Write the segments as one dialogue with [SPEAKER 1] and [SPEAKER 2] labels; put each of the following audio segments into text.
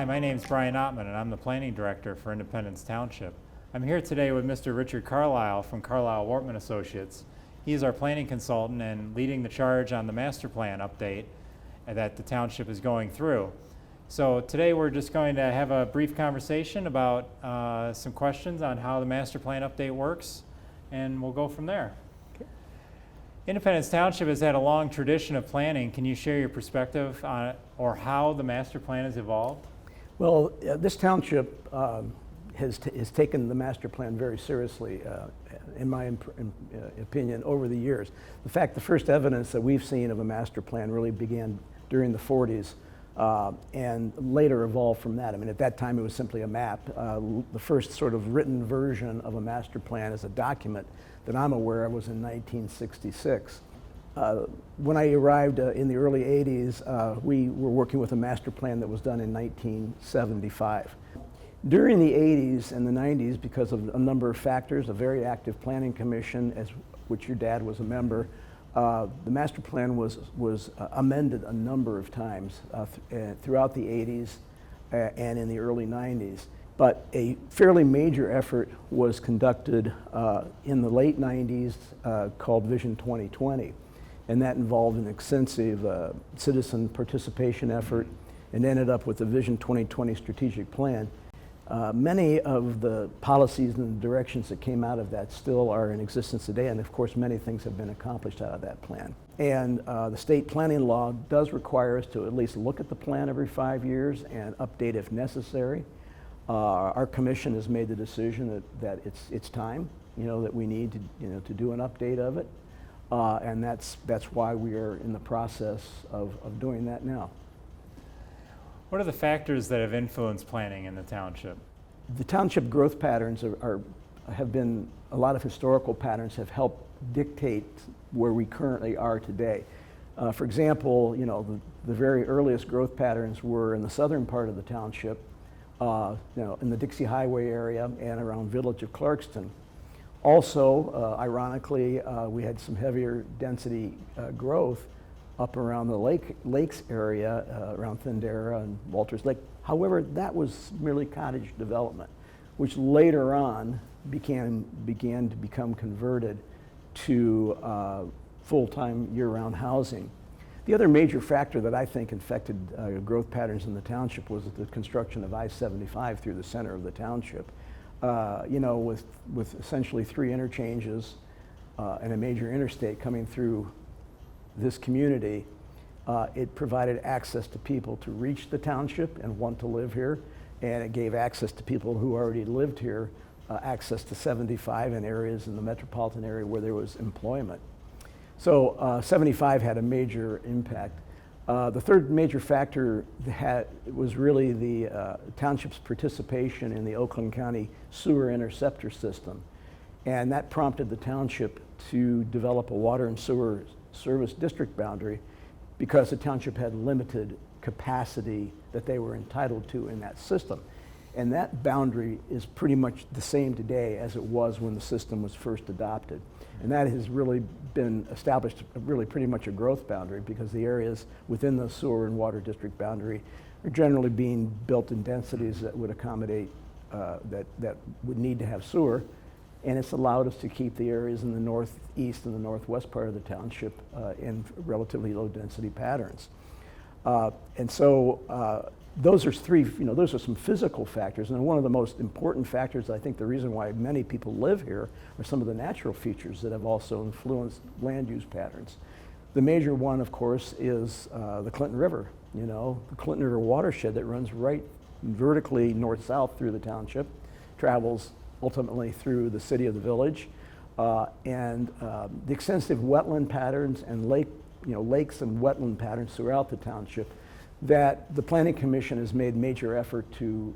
[SPEAKER 1] Hi, my name is Brian Ottman, and I'm the Planning Director for Independence Township. I'm here today with Mr. Richard Carlisle from Carlisle Wortman Associates. He is our planning consultant and leading the charge on the master plan update that the township is going through. So today we're just going to have a brief conversation about some questions on how the master plan update works, and we'll go from there. Independence Township has had a long tradition of planning. Can you share your perspective on or how the master plan has evolved?
[SPEAKER 2] Well, this township has taken the master plan very seriously, in my opinion, over the years. In fact, the first evidence that we've seen of a master plan really began during the 40s and later evolved from that. I mean, at that time it was simply a map. The first sort of written version of a master plan as a document that I'm aware of was in 1966. When I arrived in the early 80s, we were working with a master plan that was done in 1975. During the 80s and the 90s, because of a number of factors, a very active planning commission, which your dad was a member, the master plan was amended a number of times throughout the 80s and in the early 90s. But a fairly major effort was conducted in the late 90s called Vision 2020. And that involved an extensive citizen participation effort and ended up with the Vision 2020 strategic plan. Many of the policies and the directions that came out of that still are in existence today, and of course many things have been accomplished out of that plan. And the state planning law does require us to at least look at the plan every 5 years and update if necessary. Our commission has made the decision that it's time, that we need to do an update of it, and that's why we are in the process of doing that now.
[SPEAKER 1] What are the factors that have influenced planning in the township?
[SPEAKER 2] The township growth patterns have been, a lot of historical patterns have helped dictate where we currently are today. For example, the very earliest growth patterns were in the southern part of the township, in the Dixie Highway area and around Village of Clarkston. Also, ironically, we had some heavier density growth up around the lakes area, around Thindera and Walters Lake. However, that was merely cottage development, which later on began to become converted to full-time year-round housing. The other major factor that I think affected growth patterns in the township was the construction of I-75 through the center of the township. With essentially 3 interchanges and a major interstate coming through this community, it provided access to people to reach the township and want to live here, and it gave access to people who already lived here access to 75 in areas in the metropolitan area where there was employment. So 75 had a major impact. The third major factor was really the township's participation in the Oakland County Sewer Interceptor System. And that prompted the township to develop a water and sewer service district boundary because the township had limited capacity that they were entitled to in that system. And that boundary is pretty much the same today as it was when the system was first adopted. And that has really been established, really pretty much a growth boundary, because the areas within the sewer and water district boundary are generally being built in densities that would accommodate, that would need to have sewer. And it's allowed us to keep the areas in the northeast and the northwest part of the township in relatively low density patterns. And so those are those are some physical factors. And one of the most important factors, I think the reason why many people live here, are some of the natural features that have also influenced land use patterns. The major one, of course, is the Clinton River. The Clinton River watershed that runs right vertically north-south through the township, travels ultimately through the city of the village, and the extensive wetland patterns and lakes and wetland patterns throughout the township, that the Planning Commission has made major effort to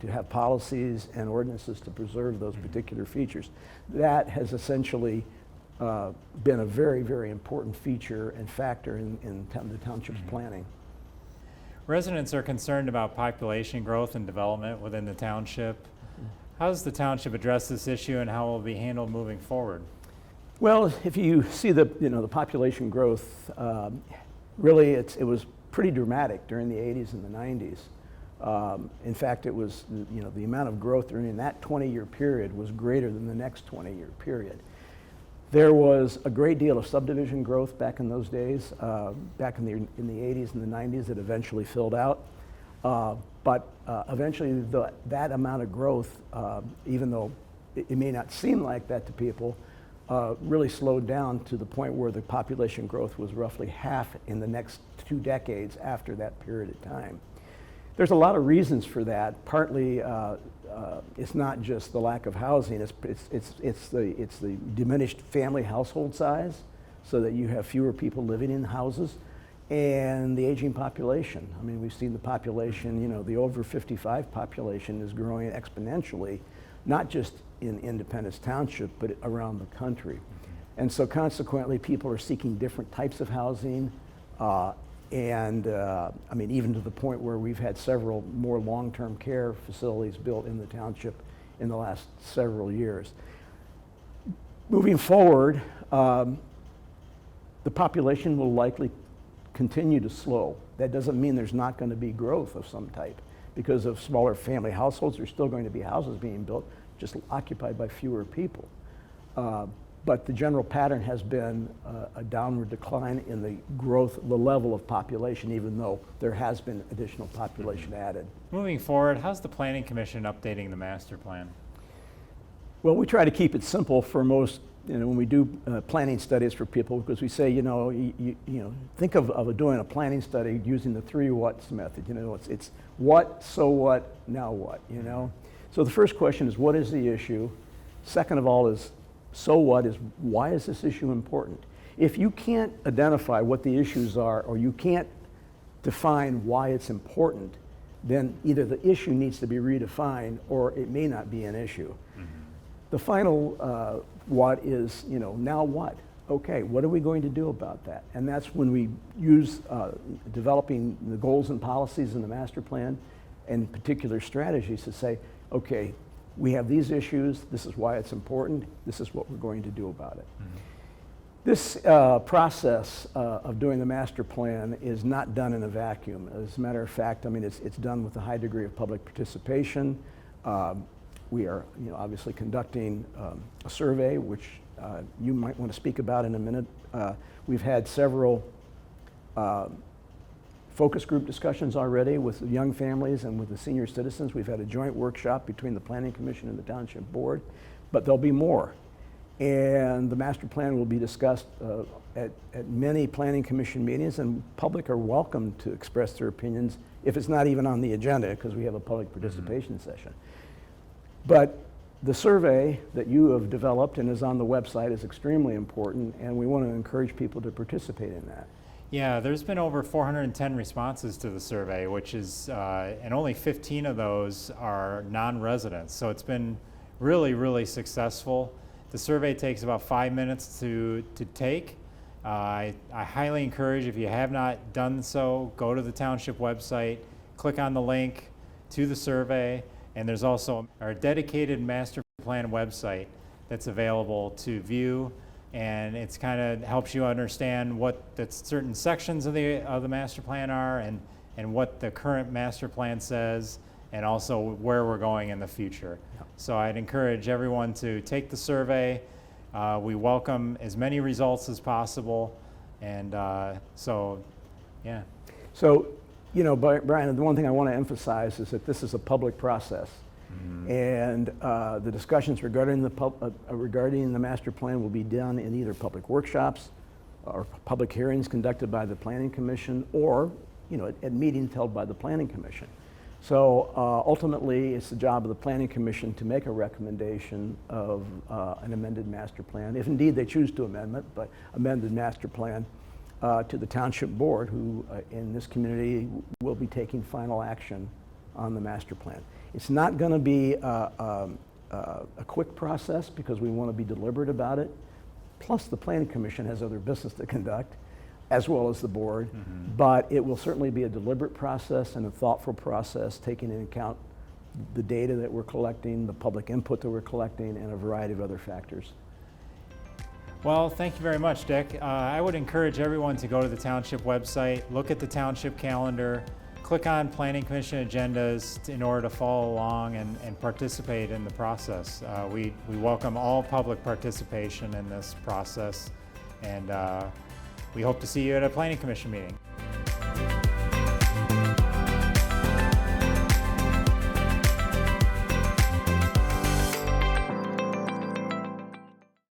[SPEAKER 2] have policies and ordinances to preserve those particular features. That has essentially been a very, very important feature and factor in the township's planning.
[SPEAKER 1] Residents are concerned about population growth and development within the township. How does the township address this issue, and how will it be handled moving forward?
[SPEAKER 2] Well, if you see the population growth, really it was pretty dramatic during the 80s and the 90s. In fact, it was, the amount of growth during that 20-year period was greater than the next 20-year period. There was a great deal of subdivision growth back in those days, back in the 80s and the 90s that eventually filled out. But eventually that amount of growth, even though it may not seem like that to people, really slowed down to the point where the population growth was roughly half in the next 2 decades after that period of time. There's a lot of reasons for that. Partly, it's not just the lack of housing. It's the diminished family household size, so that you have fewer people living in houses, and the aging population. I mean, we've seen the population. The over 55 population is growing exponentially, not just in Independence Township, but around the country. And so, consequently, people are seeking different types of housing. I mean, even to the point where we've had several more long-term care facilities built in the township in the last several years. Moving forward, the population will likely continue to slow. That doesn't mean there's not going to be growth of some type. Because of smaller family households, there's still going to be houses being built, just occupied by fewer people. But the general pattern has been a downward decline in the growth, the level of population, even though there has been additional population added.
[SPEAKER 1] Moving forward, how's the Planning Commission updating the master plan?
[SPEAKER 2] Well, we try to keep it simple for most, when we do planning studies for people, because we say, think of doing a planning study using the 3 whats method. It's what, so what, now what, So the first question is, what is the issue? Second of all is, so what is, why is this issue important? If you can't identify what the issues are, or you can't define why it's important, then either the issue needs to be redefined, or it may not be an issue. Mm-hmm. The final what is, now what? Okay, what are we going to do about that? And that's when we use developing the goals and policies in the master plan and particular strategies to say, okay, we have these issues, this is why it's important, this is what we're going to do about it. Mm-hmm. This process of doing the master plan is not done in a vacuum. As a matter of fact, I mean, it's done with a high degree of public participation. We are, obviously conducting a survey, which you might want to speak about in a minute. We've had several focus group discussions already with the young families and with the senior citizens. We've had a joint workshop between the Planning Commission and the Township Board, but there'll be more. And the master plan will be discussed at many Planning Commission meetings, and public are welcome to express their opinions if it's not even on the agenda, because we have a public participation session. But the survey that you have developed and is on the website is extremely important, and we want to encourage people to participate in that.
[SPEAKER 1] Yeah, there's been over 410 responses to the survey, which is, and only 15 of those are non-residents. So it's been really, really successful. The survey takes about 5 minutes to take. I highly encourage, if you have not done so, go to the township website, click on the link to the survey, and there's also our dedicated master plan website that's available to view. And it's kind of helps you understand what the certain sections of the master plan are, and what the current master plan says, and also where we're going in the future. Yeah. So I'd encourage everyone to take the survey. We welcome as many results as possible, and so, yeah. So,
[SPEAKER 2] Brian, the one thing I want to emphasize is that this is a public process. Mm-hmm. And the discussions regarding the master plan will be done in either public workshops or public hearings conducted by the Planning Commission, or at meetings held by the Planning Commission. So ultimately, it's the job of the Planning Commission to make a recommendation of an amended master plan, if indeed they choose to amend the master plan to the Township Board, who in this community will be taking final action on the master plan. It's not going to be a quick process, because we want to be deliberate about it. Plus, the Planning Commission has other business to conduct, as well as the board. Mm-hmm. But it will certainly be a deliberate process and a thoughtful process, taking into account the data that we're collecting, the public input that we're collecting, and a variety of other factors.
[SPEAKER 1] Well, thank you very much, Dick. I would encourage everyone to go to the township website, look at the township calendar, click on Planning Commission agendas in order to follow along and participate in the process. We welcome all public participation in this process, and we hope to see you at a Planning Commission meeting.